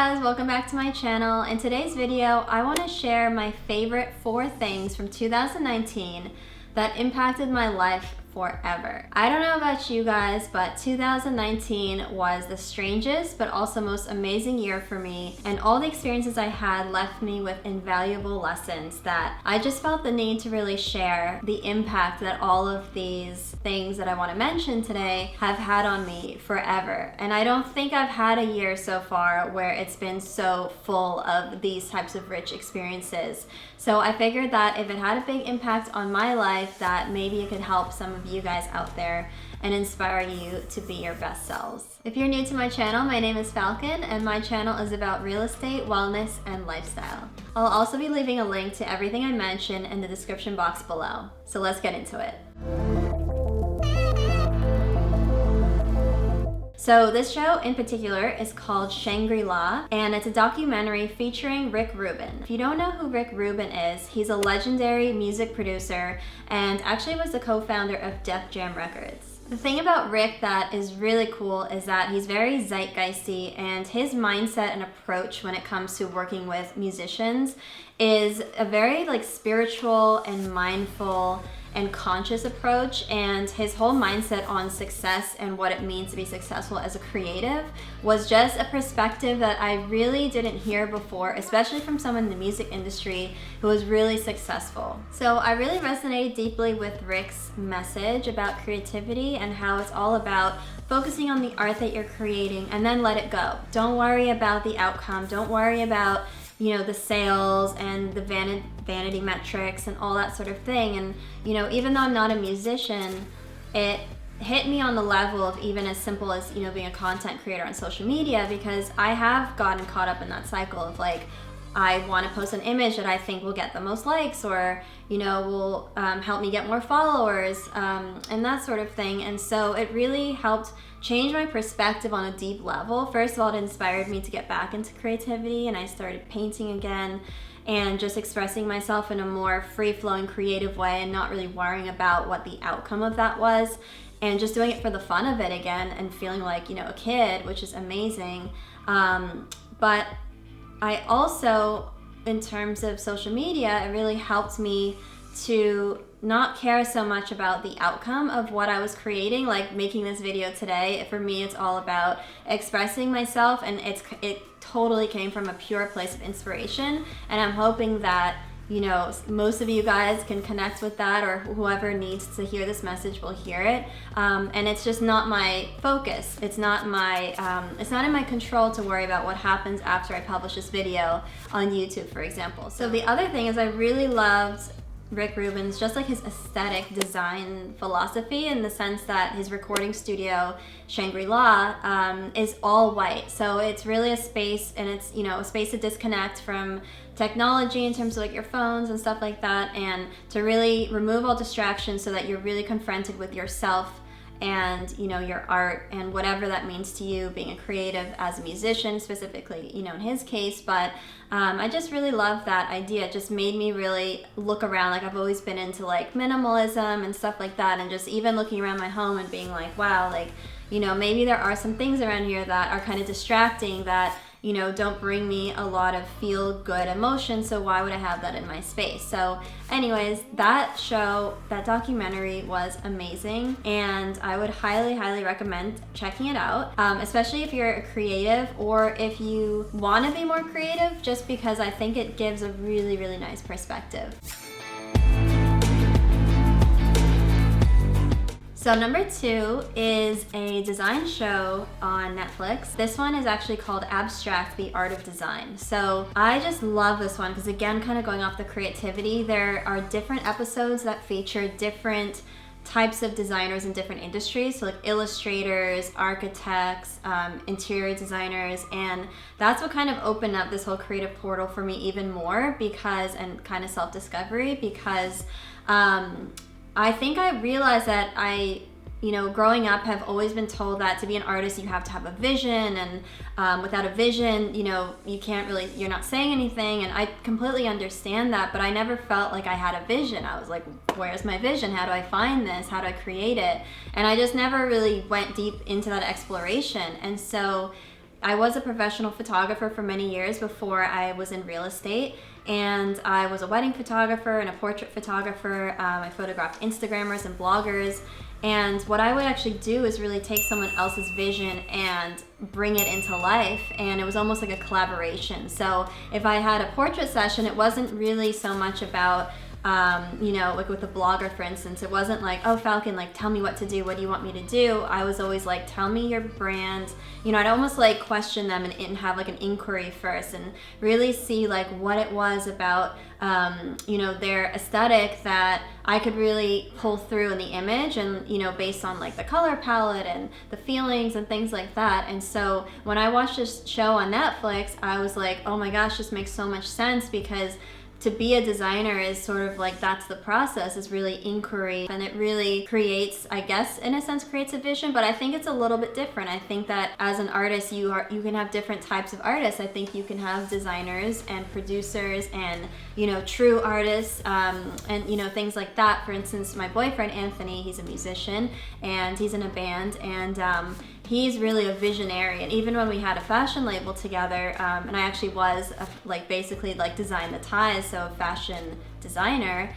guys, welcome back to my channel. In today's video, I want to share my favorite 4 things from 2019 that impacted my life forever. I don't know about you guys, but 2019 was the strangest but also most amazing year for me, and all the experiences I had left me with invaluable lessons that I just felt the need to really share the impact that all of these things that I want to mention today have had on me forever. And I don't think I've had a year so far where it's been so full of these types of rich experiences. So I figured that if it had a big impact on my life, that maybe it could help some of you guys out there and inspire you to be your best selves. If you're new to my channel, my name is Falcon, and my channel is about real estate, wellness, and lifestyle. I'll also be leaving a link to everything I mentioned in the description box below. So let's get into it. So this show in particular is called Shangri-La, and it's a documentary featuring Rick Rubin. If you don't know who Rick Rubin is, he's a legendary music producer and actually was the co-founder of Def Jam Records. The thing about Rick that is really cool is that he's very zeitgeisty, and his mindset and approach when it comes to working with musicians is a very spiritual and mindful and conscious approach, and his whole mindset on success and what it means to be successful as a creative was just a perspective that I really didn't hear before, especially from someone in the music industry who was really successful. So I really resonated deeply with Rick's message about creativity and how it's all about focusing on the art that you're creating and then let it go. Don't worry about the outcome. Don't worry about the sales and the vanity metrics and all that sort of thing. And, even though I'm not a musician, it hit me on the level of even as simple as, being a content creator on social media, because I have gotten caught up in that cycle of I want to post an image that I think will get the most likes or, will help me get more followers and that sort of thing. And so it really helped change my perspective on a deep level. First of all, it inspired me to get back into creativity, and I started painting again and just expressing myself in a more free-flowing creative way and not really worrying about what the outcome of that was, and just doing it for the fun of it again and feeling like, a kid, which is amazing. But I also, in terms of social media, it really helped me to not care so much about the outcome of what I was creating. Like making this video today, for me it's all about expressing myself, and it totally came from a pure place of inspiration, and I'm hoping that most of you guys can connect with that, or whoever needs to hear this message will hear it. And it's just not my focus. It's not in my control to worry about what happens after I publish this video on YouTube, for example. So the other thing is I really loved Rick Rubin's just his aesthetic design philosophy, in the sense that his recording studio, Shangri-La, is all white. So it's really a space, and it's a space to disconnect from technology in terms of your phones and stuff like that, and to really remove all distractions so that you're really confronted with yourself and your art and whatever that means to you, being a creative as a musician specifically, in his case. But I just really love that idea. It just made me really look around. I've always been into minimalism and stuff like that, and just even looking around my home and being wow, maybe there are some things around here that are kind of distracting, that don't bring me a lot of feel-good emotion, so why would I have that in my space? So anyways, that documentary was amazing, and I would highly, highly recommend checking it out, especially if you're a creative or if you want to be more creative, just because I think it gives a really, really nice perspective. So number 2 is a design show on Netflix. This one is actually called Abstract: The Art of Design. So I just love this one because, again, kind of going off the creativity, there are different episodes that feature different types of designers in different industries, so illustrators, architects, interior designers, and that's what kind of opened up this whole creative portal for me even more, and kind of self-discovery, because I think I realized that growing up, have always been told that to be an artist you have to have a vision, and without a vision, you can't really, you're not saying anything, and I completely understand that, but I never felt like I had a vision. I was like, where's my vision? How do I find this? How do I create it? And I just never really went deep into that exploration. And so I was a professional photographer for many years before I was in real estate. And I was a wedding photographer and a portrait photographer. I photographed Instagrammers and bloggers. And what I would actually do is really take someone else's vision and bring it into life. And it was almost like a collaboration. So if I had a portrait session, it wasn't really so much about you know, like with a blogger, for instance, it wasn't like, oh, Falcon, like, tell me what to do. What do you want me to do? I was always like, tell me your brand. You know, I'd almost like question them and have like an inquiry first and really see like what it was about, you know, their aesthetic that I could really pull through in the image and, you know, based on like the color palette and the feelings and things like that. And so when I watched this show on Netflix, I was like, oh my gosh, this makes so much sense, because to be a designer is sort of like, that's the process, is really inquiry, and it really creates, I guess, in a sense, creates a vision, but I think it's a little bit different. I think that as an artist, you can have different types of artists. I think you can have designers and producers and, you know, true artists, and, you know, things like that. For instance, my boyfriend, Anthony, he's a musician and he's in a band, and he's really a visionary. And even when we had a fashion label together, and I actually was like basically like designed the ties, so a fashion designer,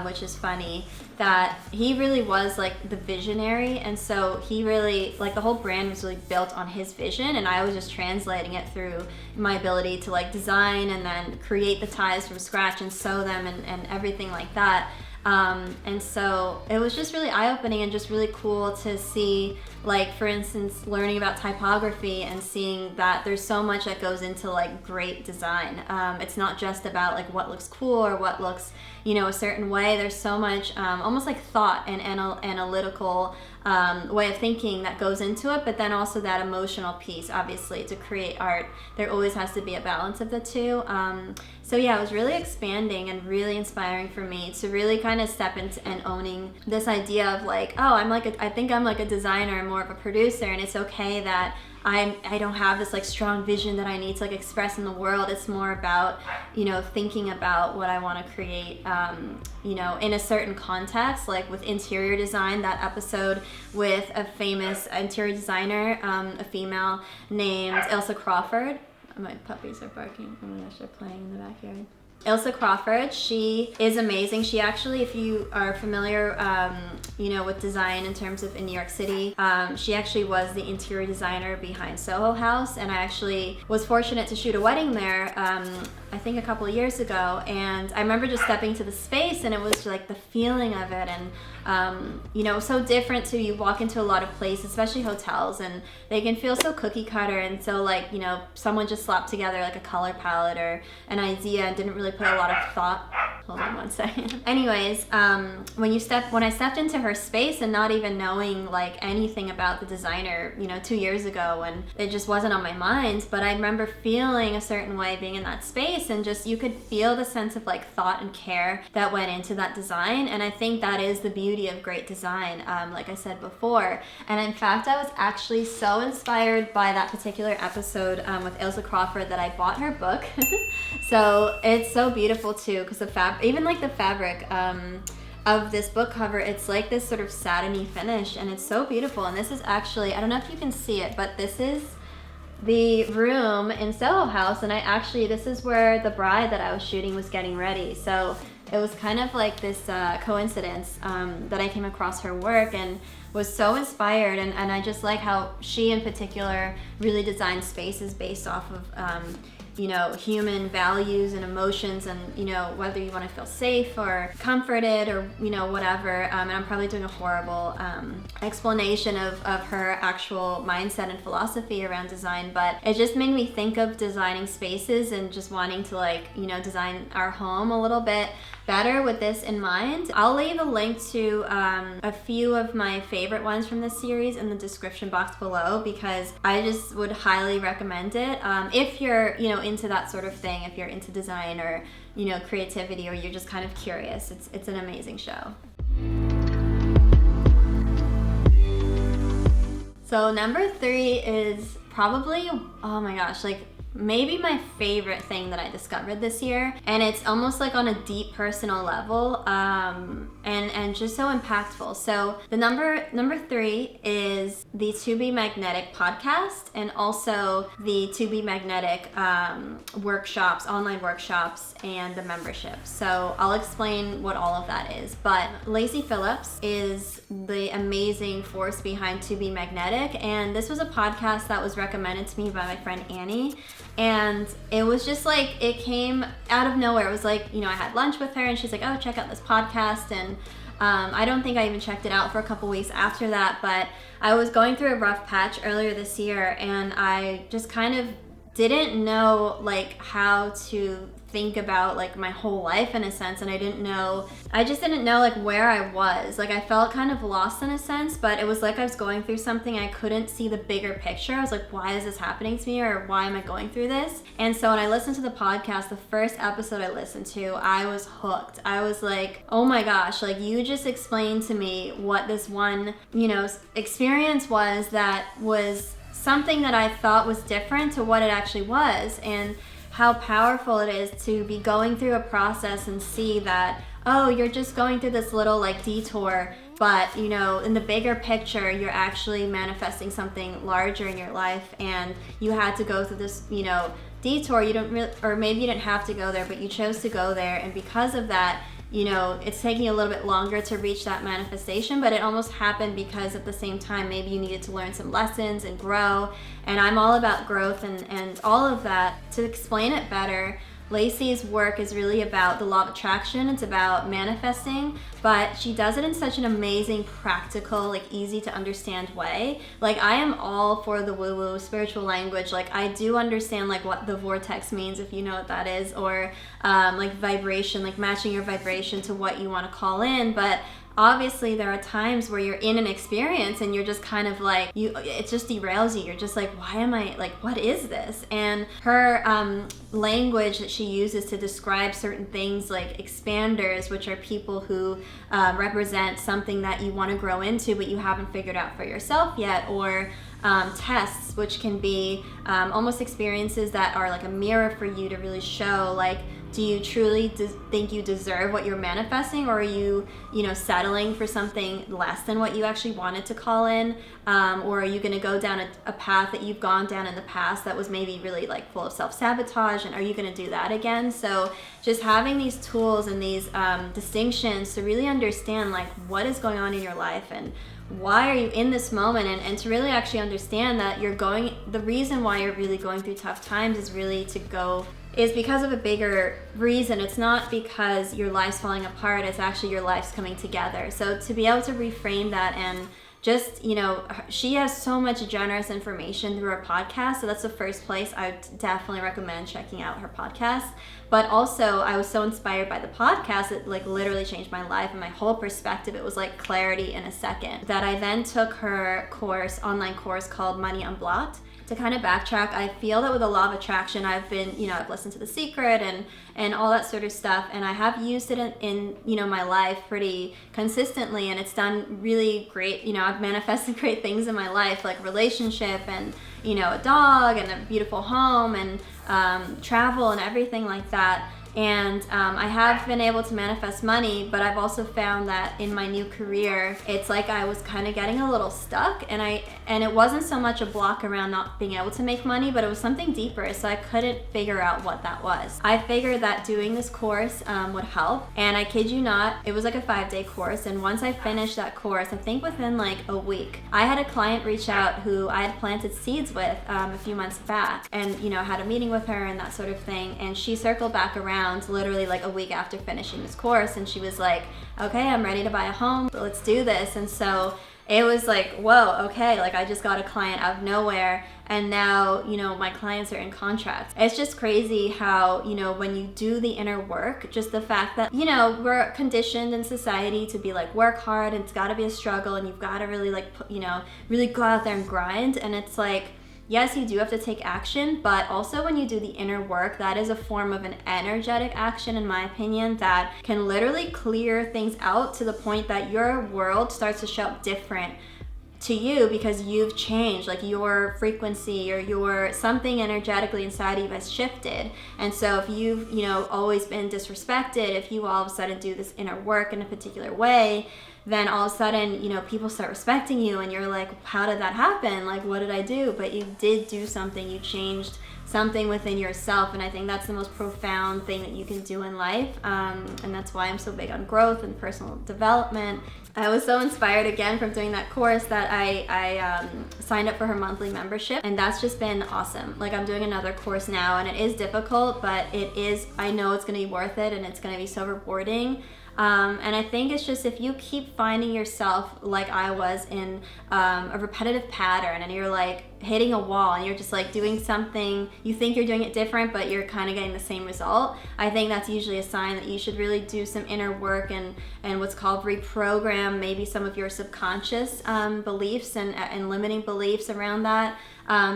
which is funny, that he really was like the visionary. And so he really, like, the whole brand was really built on his vision, and I was just translating it through my ability to like design and then create the ties from scratch and sew them and everything like that. And so it was just really eye-opening and just really cool to see, like, for instance, learning about typography and seeing that there's so much that goes into like great design. It's not just about like what looks cool or what looks, you know, a certain way. There's so much almost like thought and analytical way of thinking that goes into it, but then also that emotional piece. Obviously, to create art, there always has to be a balance of the two. So yeah, it was really expanding and really inspiring for me to really kind of step into and owning this idea of like, oh, I think I'm like a designer and more of a producer, and it's okay that I don't have this like strong vision that I need to like express in the world. It's more about, you know, thinking about what I want to create, you know, in a certain context, like with interior design. That episode with a famous interior designer, a female named Ilse Crawford. My puppies are barking. Oh my gosh, they're playing in the backyard. Ilse Crawford, she is amazing. She actually, if you are familiar, you know, with design in terms of in New York City, she actually was the interior designer behind Soho House, and I actually was fortunate to shoot a wedding there, I think a couple of years ago, and I remember just stepping to the space, and it was like the feeling of it, and you know, so different to, you walk into a lot of places, especially hotels, and they can feel so cookie cutter, and so like, you know, someone just slapped together like a color palette or an idea and didn't really put a lot of thought. Hold on one second. Anyways, when I stepped into her space and not even knowing like anything about the designer, you know, 2 years ago, and it just wasn't on my mind, but I remember feeling a certain way being in that space, and just, you could feel the sense of like thought and care that went into that design. And I think that is the beauty of great design, like I said before. And in fact, I was actually so inspired by that particular episode with Ilse Crawford that I bought her book. So it's so beautiful too, because even like the fabric of this book cover, it's like this sort of satiny finish, and it's so beautiful. And this is actually, I don't know if you can see it, but this is the room in Soho House, and this is where the bride that I was shooting was getting ready. So it was kind of like this coincidence that I came across her work and was so inspired, and I just like how she in particular really designed spaces based off of you know, human values and emotions, and, you know, whether you want to feel safe or comforted or, you know, whatever. And I'm probably doing a horrible explanation of her actual mindset and philosophy around design, but it just made me think of designing spaces and just wanting to, like, you know, design our home a little bit better with this in mind. I'll leave a link to a few of my favorite ones from this series in the description box below, because I just would highly recommend it. If you're, you know, into that sort of thing, if you're into design or, you know, creativity, or you're just kind of curious, it's an amazing show. So number 3 is probably, oh my gosh, like maybe my favorite thing that I discovered this year, and it's almost like on a deep personal level, and just so impactful. So the number 3 is is the To Be Magnetic podcast and also the To Be Magnetic workshops, online workshops, and the membership. So I'll explain what all of that is. But Lacy Phillips is the amazing force behind To Be Magnetic, and this was a podcast that was recommended to me by my friend Annie. And it was just like, it came out of nowhere. It was like, I had lunch with her and she's like, oh, check out this podcast. And I don't think I even checked it out for a couple weeks after that, but I was going through a rough patch earlier this year and I just kind of didn't know like how to think about like my whole life in a sense, and I just didn't know like where I was. Like I felt kind of lost in a sense, but it was like I was going through something. I couldn't see the bigger picture. I was like, why is this happening to me, or why am I going through this? And so when I listened to the podcast, the first episode I listened to, I was hooked. I was like, oh my gosh, like you just explained to me what this one, experience was that was something that I thought was different to what it actually was, and how powerful it is to be going through a process and see that, oh, you're just going through this little like detour, but in the bigger picture, you're actually manifesting something larger in your life, and you had to go through this, detour. You don't really, or maybe you didn't have to go there, but you chose to go there, and because of that, it's taking a little bit longer to reach that manifestation, but it almost happened because at the same time, maybe you needed to learn some lessons and grow. And I'm all about growth and all of that. To explain it better, Lacy's work is really about the law of attraction. It's about manifesting, but she does it in such an amazing, practical, like easy to understand way. Like I am all for the woo-woo spiritual language. Like I do understand like what the vortex means, if you know what that is, or like vibration, like matching your vibration to what you want to call in. But obviously there are times where you're in an experience and you're just kind of like, it just derails you. You're just like, why am I, like, what is this? And her language that she uses to describe certain things, like expanders, which are people who represent something that you want to grow into but you haven't figured out for yourself yet, or tests, which can be almost experiences that are like a mirror for you to really show, like, do you truly think you deserve what you're manifesting, or are you, settling for something less than what you actually wanted to call in? Or are you going to go down a path that you've gone down in the past that was maybe really like full of self-sabotage, and are you going to do that again? So just having these tools and these distinctions to really understand like what is going on in your life and why are you in this moment, and to really actually understand that the reason why you're really going through tough times is because of a bigger reason. It's not because your life's falling apart, it's actually your life's coming together. So to be able to reframe that, and just, she has so much generous information through her podcast. So that's the first place I would definitely recommend checking out her podcast. But also I was so inspired by the podcast, it like literally changed my life and my whole perspective. It was like clarity in a second, that I then took her online course called Money Unblocked. To kind of backtrack, I feel that with the law of attraction, I've listened to The Secret and all that sort of stuff, and I have used it in my life pretty consistently, and it's done really great. I've manifested great things in my life, like relationship and a dog and a beautiful home and travel and everything like that. And I have been able to manifest money, but I've also found that in my new career, it's like I was kind of getting a little stuck, and it wasn't so much a block around not being able to make money, but it was something deeper, so I couldn't figure out what that was. I figured that doing this course would help, and I kid you not, it was like a 5-day course, and once I finished that course, I think within like a week, I had a client reach out who I had planted seeds with a few months back, and had a meeting with her and that sort of thing, and she circled back around literally like a week after finishing this course, and she was like, okay, I'm ready to buy a home, let's do this. And so it was like, whoa, okay, like I just got a client out of nowhere, and now my clients are in contract. It's just crazy how when you do the inner work, just the fact that we're conditioned in society to be like, work hard and it's got to be a struggle and you've got to really like really go out there and grind, and it's like, yes, you do have to take action, but also when you do the inner work, that is a form of an energetic action, in my opinion, that can literally clear things out to the point that your world starts to show up different to you because you've changed, like your frequency or your something energetically inside of you has shifted. And so if you've always been disrespected, if you all of a sudden do this inner work in a particular way, then all of a sudden, you know, people start respecting you and you're like, how did that happen? Like, what did I do? But you did do something. You changed something within yourself, and I think that's the most profound thing that you can do in life, and that's why I'm so big on growth and personal development. I was so inspired again from doing that course that I signed up for her monthly membership, and that's just been awesome. Like, I'm doing another course now, and it is difficult, but I know it's going to be worth it, and it's going to be so rewarding. And I think it's just, if you keep finding yourself like I was in a repetitive pattern, and you're like hitting a wall and you're just like doing something, you think you're doing it different but you're kind of getting the same result, I think that's usually a sign that you should really do some inner work and what's called reprogram maybe some of your subconscious beliefs and limiting beliefs around that.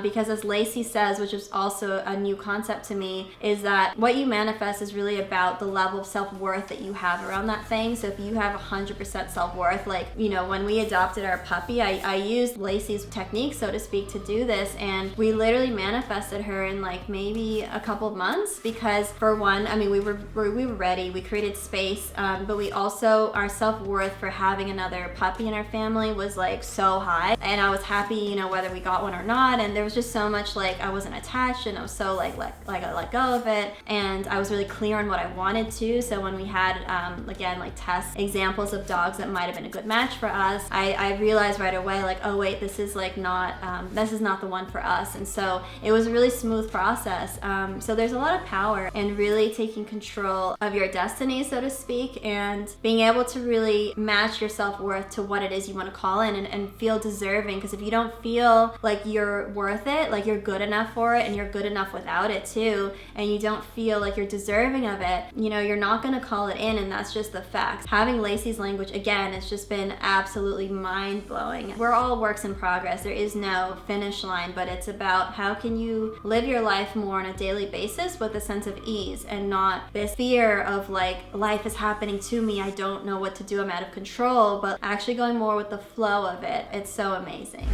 Because as Lacey says, which is also a new concept to me, is that what you manifest is really about the level of self-worth that you have around that thing. So if you have 100% self-worth, like, you know, when we adopted our puppy, I used Lacey's technique, so to speak, to do this, and we literally manifested her in like maybe a couple of months, because for one, I mean, we were ready, we created space, but we also, our self-worth for having another puppy in our family was like so high, and I was happy, you know, whether we got one or not. And there was just so much, like, I wasn't attached, and I was so like I let go of it, and I was really clear on what I wanted to. So when we had again, like, test examples of dogs that might have been a good match for us, I realized right away, like, oh wait, this is like not this is not the one for us. And so it was a really smooth process. So there's a lot of power in really taking control of your destiny, so to speak, and being able to really match your self-worth to what it is you want to call in, and feel deserving. Because if you don't feel like you're worth it, like you're good enough for it, and you're good enough without it too, and you don't feel like you're deserving of it, you know, you're not going to call it in. And that's just the fact. Having Lacey's language, again, it's just been absolutely mind-blowing. We're all works in progress. There is no finish line, but it's about how can you live your life more on a daily basis with a sense of ease, and not this fear of like, life is happening to me, I don't know what to do, I'm out of control, but actually going more with the flow of it. It's so amazing.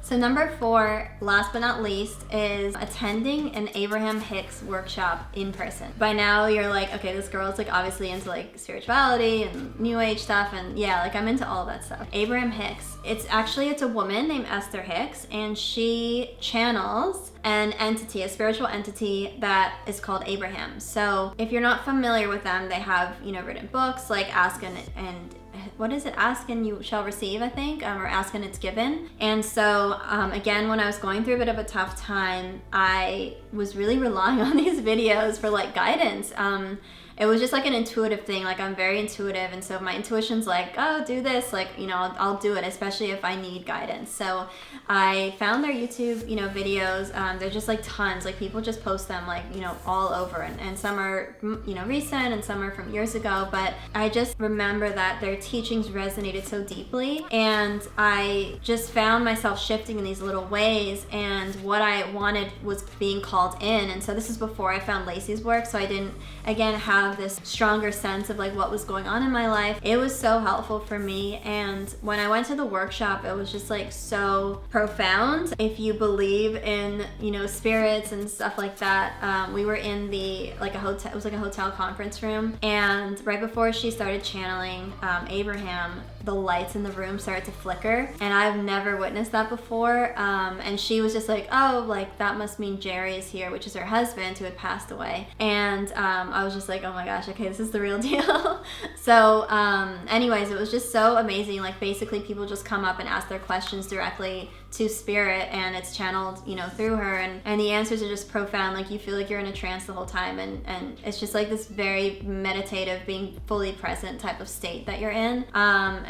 So number 4, last but not least, is attending an Abraham Hicks workshop in person. By now you're like, okay, this girl's like obviously into like spirituality and new age stuff, and yeah, like I'm into all that stuff. Abraham Hicks, it's a woman named Esther Hicks, and she channels an entity, a spiritual entity that is called Abraham. So if you're not familiar with them, they have, you know, written books like Ask and what is it? Ask and you shall receive, I think, or Ask and it's given. And so, again, when I was going through a bit of a tough time, I was really relying on these videos for like guidance. It was just like an intuitive thing. Like, I'm very intuitive, and so my intuition's like, oh, do this, like, you know, I'll do it, especially if I need guidance. So I found their YouTube, you know, videos. They're just like tons, like people just post them like, you know, all over, and some are, you know, recent, and some are from years ago, but I just remember that their teachings resonated so deeply, and I just found myself shifting in these little ways, and what I wanted was being called in. And so this is before I found Lacey's work, so I didn't, again, have this stronger sense of like what was going on in my life. It was so helpful for me, and when I went to the workshop, it was just like so profound. If you believe in, you know, spirits and stuff like that, we were in the like a hotel, it was like a hotel conference room, and right before she started channeling Abraham, the lights in the room started to flicker, and I've never witnessed that before. And she was just like, oh, like that must mean Jerry is here, which is her husband who had passed away. And I was just like, oh my gosh, okay, this is the real deal. So anyways, it was just so amazing. Like, basically people just come up and ask their questions directly to spirit, and it's channeled, you know, through her, and the answers are just profound. Like, you feel like you're in a trance the whole time, and it's just like this very meditative, being fully present type of state that you're in.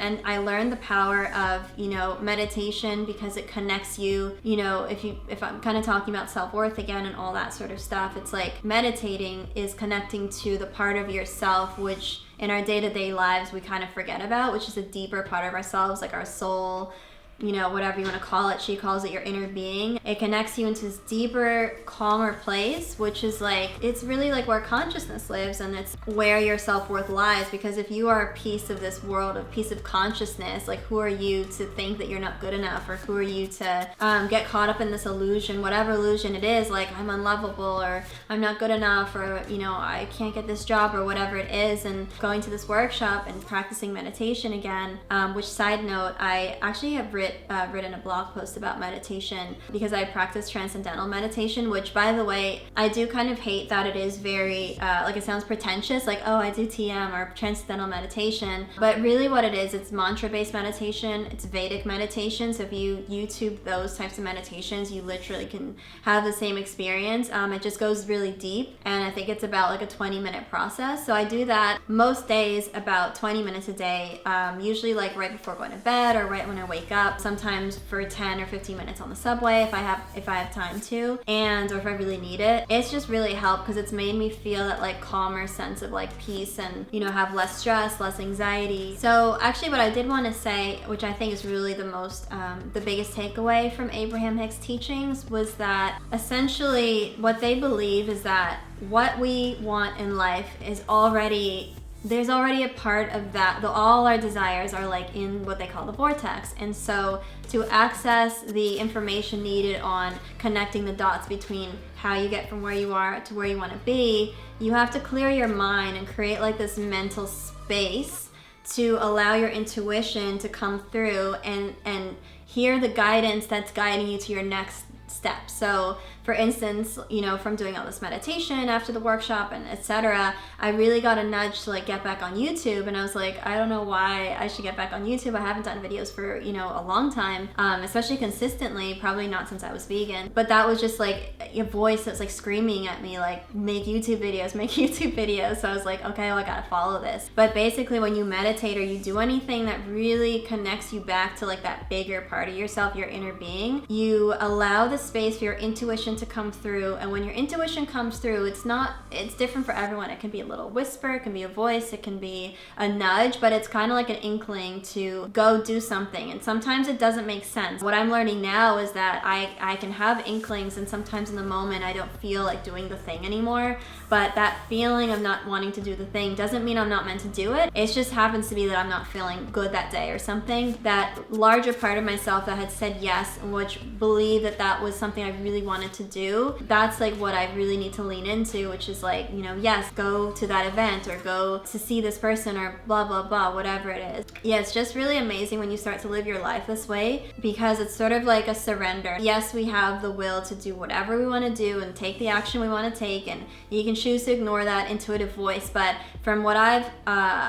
And I learned the power of, you know, meditation, because it connects you, you know, if I'm kind of talking about self-worth again and all that sort of stuff, it's like meditating is connecting to the part of yourself which in our day-to-day lives we kind of forget about, which is a deeper part of ourselves, like our soul, you know, whatever you want to call it. She calls it your inner being. It connects you into this deeper, calmer place, which is like, it's really like where consciousness lives, and it's where your self-worth lies. Because if you are a piece of this world, a piece of consciousness, like who are you to think that you're not good enough, or who are you to get caught up in this illusion, whatever illusion it is, like I'm unlovable, or I'm not good enough, or you know, I can't get this job, or whatever it is. And going to this workshop and practicing meditation again, which, side note, I actually have written a blog post about meditation, because I practice transcendental meditation, which, by the way, I do kind of hate that it is very like, it sounds pretentious, like, oh, I do TM or transcendental meditation, but really what it is, it's mantra-based meditation, it's Vedic meditation. So if you YouTube those types of meditations, you literally can have the same experience. It just goes really deep, and I think it's about like a 20-minute process. So I do that most days, about 20 minutes a day, usually like right before going to bed or right when I wake up, sometimes for 10 or 15 minutes on the subway if I have time to, and or if I really need it. It's just really helped because it's made me feel that like calmer sense of like peace, and you know, have less stress, less anxiety. So actually what I did want to say, which I think is really the most the biggest takeaway from Abraham Hicks' teachings, was that essentially what they believe is that what we want in life is already, there's already a part of that. All our desires are like in what they call the vortex. And so to access the information needed on connecting the dots between how you get from where you are to where you want to be, you have to clear your mind and create like this mental space to allow your intuition to come through and hear the guidance that's guiding you to your next step. So for instance, you know, from doing all this meditation after the workshop and etc., I really got a nudge to like get back on YouTube, and I was like, I don't know why I should get back on YouTube. I haven't done videos for, you know, a long time, especially consistently, probably not since I was vegan. But that was just like a voice that's like screaming at me, like, make YouTube videos, make YouTube videos. So I was like, okay, well, I gotta follow this. But basically when you meditate or you do anything that really connects you back to like that bigger part of yourself, your inner being, you allow the space for your intuition to come through. And when your intuition comes through, it's different for everyone. It can be a little whisper, it can be a voice, it can be a nudge, but it's kind of like an inkling to go do something. And sometimes it doesn't make sense. What I'm learning now is that I can have inklings, and sometimes in the moment I don't feel like doing the thing anymore, but that feeling of not wanting to do the thing doesn't mean I'm not meant to do it. It just happens to be that I'm not feeling good that day or something. That larger part of myself that had said yes, which believed that that was something I really wanted to do, that's like what I really need to lean into, which is like, you know, yes, go to that event or go to see this person or blah blah blah, whatever it is. Yeah, it's just really amazing when you start to live your life this way, because it's sort of like a surrender. Yes, we have the will to do whatever we want to do and take the action we want to take, and you can choose to ignore that intuitive voice. But from what I've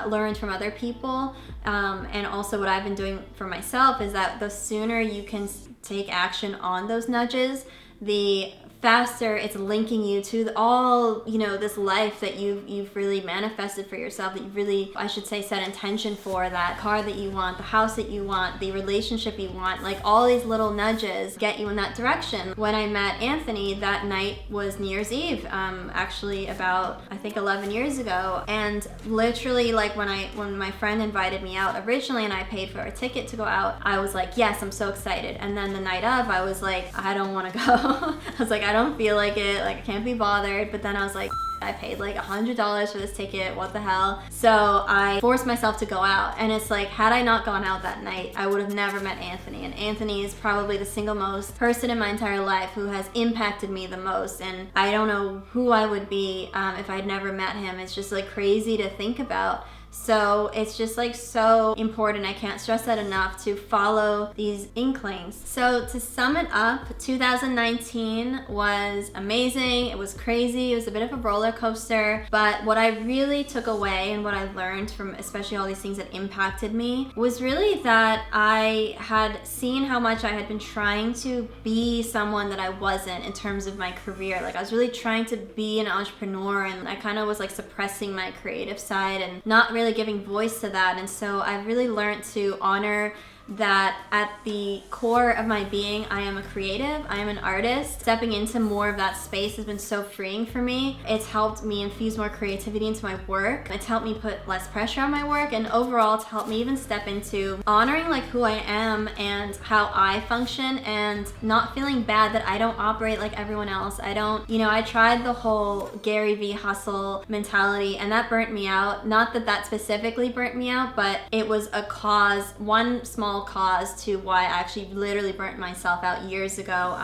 learned from other people, and also what I've been doing for myself, is that the sooner you can take action on those nudges, the faster it's linking you to all, you know, this life that you've really manifested for yourself, that you really, I should say, set intention for. That car that you want, the house that you want, the relationship you want, like all these little nudges get you in that direction. When I met Anthony, that night was New Year's Eve, actually about, I think, 11 years ago. And literally, like when my friend invited me out originally and I paid for a ticket to go out, I was like, yes, I'm so excited. And then the night of, I was like, I don't want to go. I was like, I don't feel like it, like I can't be bothered. But then I was like, I paid like $100 for this ticket, what the hell? So I forced myself to go out, and it's like, had I not gone out that night, I would have never met Anthony. And Anthony is probably the single most person in my entire life who has impacted me the most, and I don't know who I would be if I'd never met him. It's just like crazy to think about. So it's just like so important, I can't stress that enough, to follow these inklings. So to sum it up, 2019 was amazing, it was crazy, it was a bit of a roller coaster, but what I really took away and what I learned from especially all these things that impacted me was really that I had seen how much I had been trying to be someone that I wasn't in terms of my career. Like I was really trying to be an entrepreneur, and I kind of was like suppressing my creative side and not really giving voice to that. And so I've really learned to honor that at the core of my being, I am a creative, I am an artist. Stepping into more of that space has been so freeing for me. It's helped me infuse more creativity into my work. It's helped me put less pressure on my work, and overall it's helped me even step into honoring like who I am and how I function, and not feeling bad that I don't operate like everyone else. I don't, I tried the whole Garyvee hustle mentality, and that burnt me out. Not that that specifically burnt me out, but it was a cause, one small cause to why I actually literally burnt myself out years ago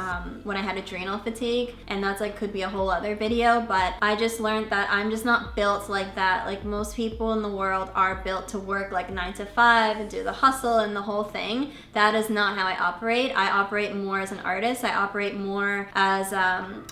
when I had adrenal fatigue, and that's like could be a whole other video. But I just learned that I'm just not built like that. Like most people in the world are built to work like 9 to 5 and do the hustle and the whole thing. That is not how I operate. I operate more as an artist. I operate more as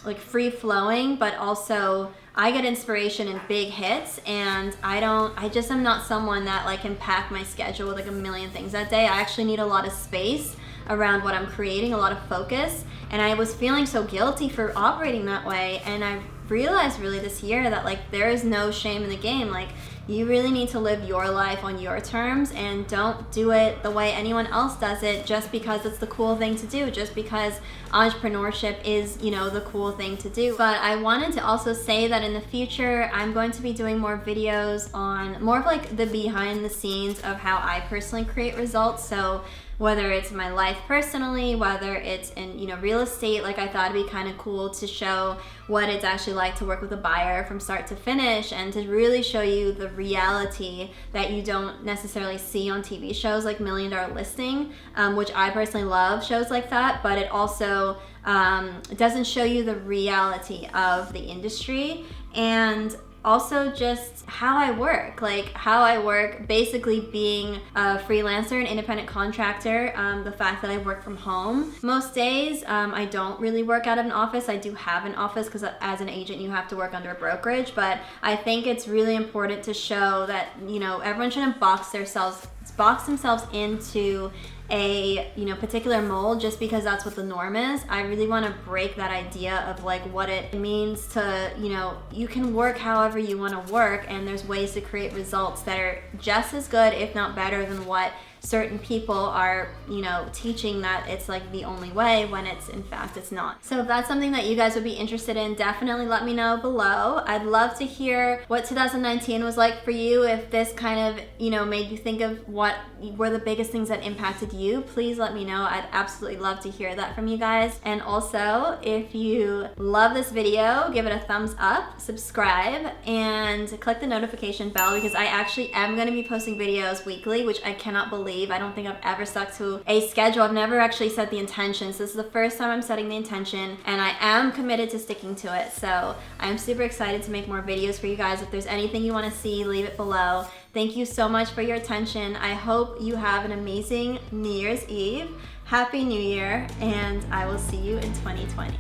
like free flowing, but also I get inspiration in big hits, and I just am not someone that like can pack my schedule with like a million things that day. I actually need a lot of space around what I'm creating, a lot of focus, and I was feeling so guilty for operating that way, and I realized really this year that like there is no shame in the game. Like you really need to live your life on your terms, and don't do it the way anyone else does it just because it's the cool thing to do, just because entrepreneurship is, the cool thing to do. But I wanted to also say that in the future, I'm going to be doing more videos on more of like the behind the scenes of how I personally create results. So whether it's my life personally, whether it's in, real estate, like I thought it'd be kind of cool to show what it's actually like to work with a buyer from start to finish, and to really show you the reality that you don't necessarily see on TV shows like $1 Million Listing, which I personally love shows like that, but it also doesn't show you the reality of the industry, and also just how I work, basically being a freelancer, an independent contractor, the fact that I work from home. Most days, I don't really work out of an office. I do have an office because as an agent, you have to work under a brokerage, but I think it's really important to show that, everyone shouldn't box themselves into a particular mold just because that's what the norm is. I really want to break that idea of like what it means to, you can work however you want to work, and there's ways to create results that are just as good, if not better, than what certain people are, teaching that it's like the only way, when in fact it's not. So if that's something that you guys would be interested in, definitely let me know below. I'd love to hear what 2019 was like for you. If this kind of, made you think of what were the biggest things that impacted you, please let me know. I'd absolutely love to hear that from you guys. And also, if you love this video, give it a thumbs up, subscribe, and click the notification bell, because I actually am going to be posting videos weekly, which I cannot believe. I don't think I've ever stuck to a schedule. I've never actually set the intention. So this is the first time I'm setting the intention, and I am committed to sticking to it. So I'm super excited to make more videos for you guys. If there's anything you want to see, leave it below. Thank you so much for your attention. I hope you have an amazing New Year's Eve. Happy New Year, and I will see you in 2020.